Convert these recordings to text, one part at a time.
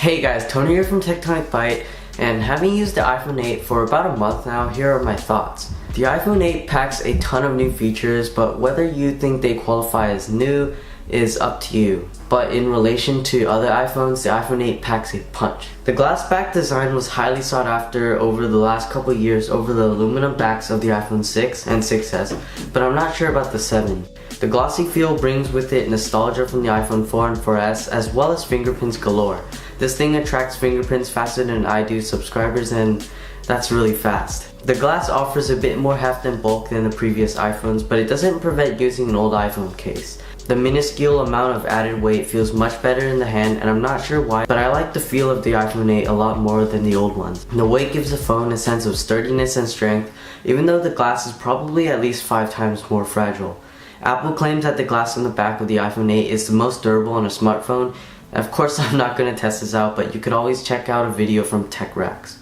Hey guys, Tony here from Tectonic Byte, and having used the iPhone 8 for about a month now, here are my thoughts. The iPhone 8 packs a ton of new features, but whether you think they qualify as new is up to you. But in relation to other iPhones, the iPhone 8 packs a punch. The glass back design was highly sought after over the last couple years over the aluminum backs of the iPhone 6 and 6s, but I'm not sure about the 7. The glossy feel brings with it nostalgia from the iPhone 4 and 4S, as well as fingerprints galore. This thing attracts fingerprints faster than I do subscribers, and that's really fast. The glass offers a bit more heft and bulk than the previous iPhones, but it doesn't prevent using an old iPhone case. The minuscule amount of added weight feels much better in the hand, and I'm not sure why, but I like the feel of the iPhone 8 a lot more than the old ones. The weight gives the phone a sense of sturdiness and strength, even though the glass is probably at least 5 times more fragile. Apple claims that the glass on the back of the iPhone 8 is the most durable on a smartphone. Of course, I'm not going to test this out, but you could always check out a video from Tech Racks.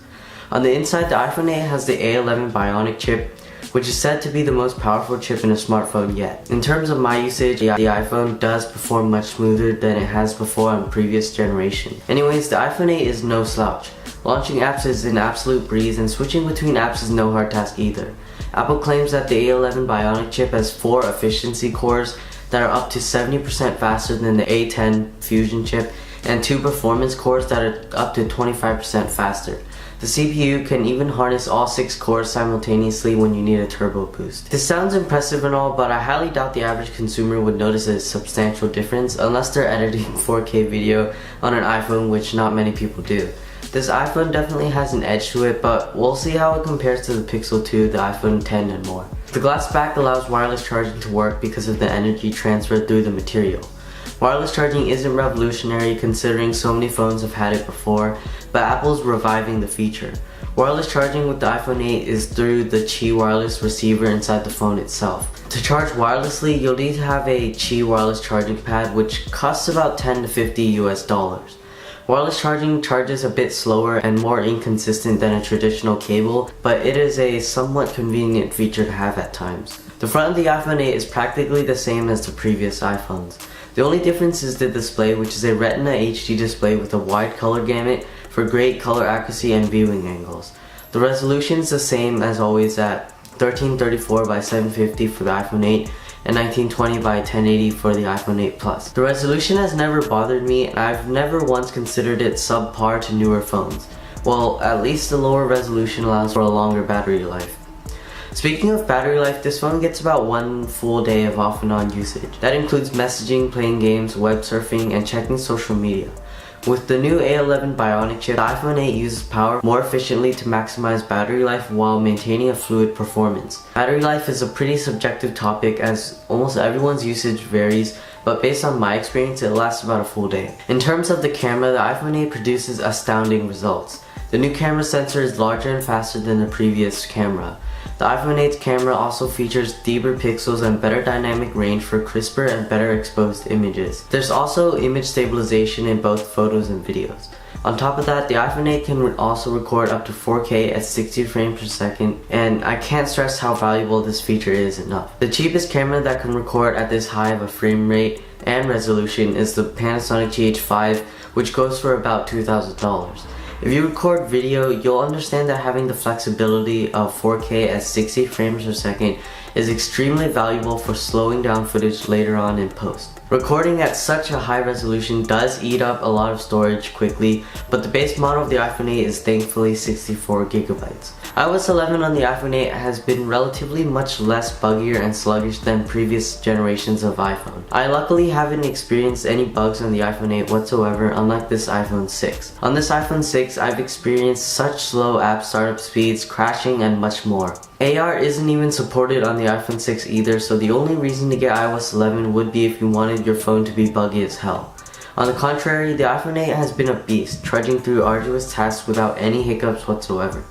On the inside, the iPhone 8 has the A11 Bionic chip, which is said to be the most powerful chip in a smartphone yet. In terms of my usage, the iPhone does perform much smoother than it has before on previous generation. Anyways, the iPhone 8 is no slouch. Launching apps is an absolute breeze, and switching between apps is no hard task either. Apple claims that the A11 Bionic chip has 4 efficiency cores that are up to 70% faster than the A10 Fusion chip, and 2 performance cores that are up to 25% faster. The CPU can even harness all 6 cores simultaneously when you need a turbo boost. This sounds impressive and all, but I highly doubt the average consumer would notice a substantial difference unless they're editing 4K video on an iPhone, which not many people do. This iPhone definitely has an edge to it, but we'll see how it compares to the Pixel 2, the iPhone 10 and more. The glass back allows wireless charging to work because of the energy transfer through the material. Wireless charging isn't revolutionary considering so many phones have had it before, but Apple's reviving the feature. Wireless charging with the iPhone 8 is through the Qi wireless receiver inside the phone itself. To charge wirelessly, you'll need to have a Qi wireless charging pad, which costs about $10 to $50 US. Wireless charging charges a bit slower and more inconsistent than a traditional cable, but it is a somewhat convenient feature to have at times. The front of the iPhone 8 is practically the same as the previous iPhones. The only difference is the display, which is a Retina HD display with a wide color gamut for great color accuracy and viewing angles. The resolution is the same as always at 1334 by 750 for the iPhone 8 and 1920 by 1080 for the iPhone 8 Plus. The resolution has never bothered me, and I've never once considered it subpar to newer phones. Well, at least the lower resolution allows for a longer battery life. Speaking of battery life, this phone gets about 1 full day of off and on usage. That includes messaging, playing games, web surfing, and checking social media. With the new A11 Bionic chip, the iPhone 8 uses power more efficiently to maximize battery life while maintaining a fluid performance. Battery life is a pretty subjective topic as almost everyone's usage varies, but based on my experience, it lasts about a full day. In terms of the camera, the iPhone 8 produces astounding results. The new camera sensor is larger and faster than the previous camera. The iPhone 8's camera also features deeper pixels and better dynamic range for crisper and better exposed images. There's also image stabilization in both photos and videos. On top of that, the iPhone 8 can also record up to 4K at 60 frames per second, and I can't stress how valuable this feature is enough. The cheapest camera that can record at this high of a frame rate and resolution is the Panasonic GH5, which goes for about $2,000. If you record video, you'll understand that having the flexibility of 4K at 60 frames per second is extremely valuable for slowing down footage later on in post. Recording at such a high resolution does eat up a lot of storage quickly, but the base model of the iPhone 8 is thankfully 64 gigabytes. iOS 11 on the iPhone 8 has been relatively much less buggier and sluggish than previous generations of iPhone. I luckily haven't experienced any bugs on the iPhone 8 whatsoever, unlike this iPhone 6. On this iPhone 6, I've experienced such slow app startup speeds, crashing, and much more. AR isn't even supported on the iPhone 6 either, so the only reason to get iOS 11 would be if you wanted your phone to be buggy as hell. On the contrary, the iPhone 8 has been a beast, trudging through arduous tasks without any hiccups whatsoever.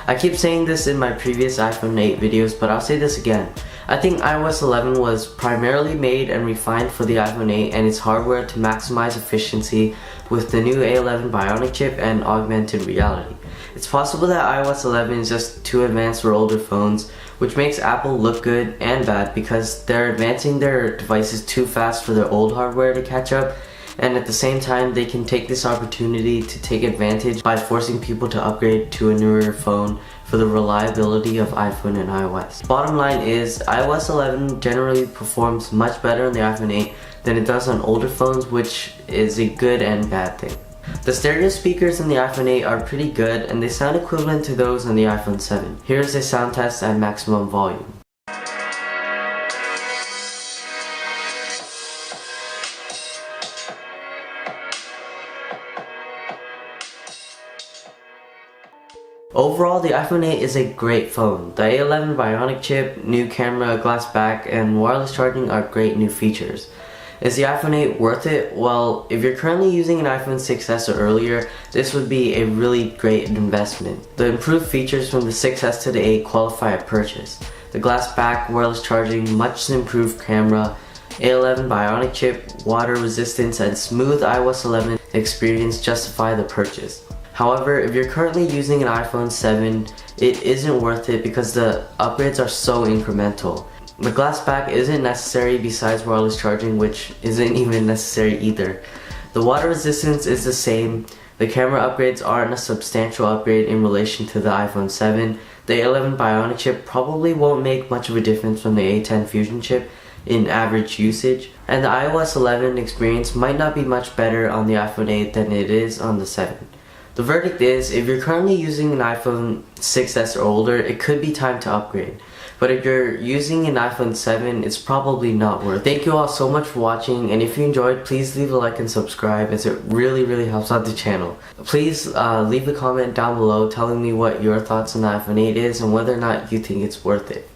I keep saying this in my previous iPhone 8 videos, but I'll say this again. I think iOS 11 was primarily made and refined for the iPhone 8 and its hardware to maximize efficiency with the new A11 Bionic chip and augmented reality. It's possible that iOS 11 is just too advanced for older phones, which makes Apple look good and bad because they're advancing their devices too fast for their old hardware to catch up, and at the same time they can take this opportunity to take advantage by forcing people to upgrade to a newer phone for the reliability of iPhone and iOS. Bottom line is, iOS 11 generally performs much better on the iPhone 8 than it does on older phones, which is a good and bad thing. The stereo speakers in the iPhone 8 are pretty good and they sound equivalent to those on the iPhone 7. Here's a sound test at maximum volume. Overall, the iPhone 8 is a great phone. The A11 Bionic chip, new camera, glass back, and wireless charging are great new features. Is the iPhone 8 worth it? Well, if you're currently using an iPhone 6s or earlier, this would be a really great investment. The improved features from the 6s to the 8 qualify a purchase. The glass back, wireless charging, much improved camera, A11 Bionic chip, water resistance, and smooth iOS 11 experience justify the purchase. However, if you're currently using an iPhone 7, it isn't worth it because the upgrades are so incremental. The glass back isn't necessary besides wireless charging, which isn't even necessary either. The water resistance is the same. The camera upgrades aren't a substantial upgrade in relation to the iPhone 7. The A11 Bionic chip probably won't make much of a difference from the A10 Fusion chip in average usage. And the iOS 11 experience might not be much better on the iPhone 8 than it is on the 7. The verdict is, if you're currently using an iPhone 6s or older, it could be time to upgrade. But if you're using an iPhone 7, it's probably not worth it. Thank you all so much for watching, and if you enjoyed, please leave a like and subscribe as it really helps out the channel. Please leave a comment down below telling me what your thoughts on the iPhone 8 is and whether or not you think it's worth it.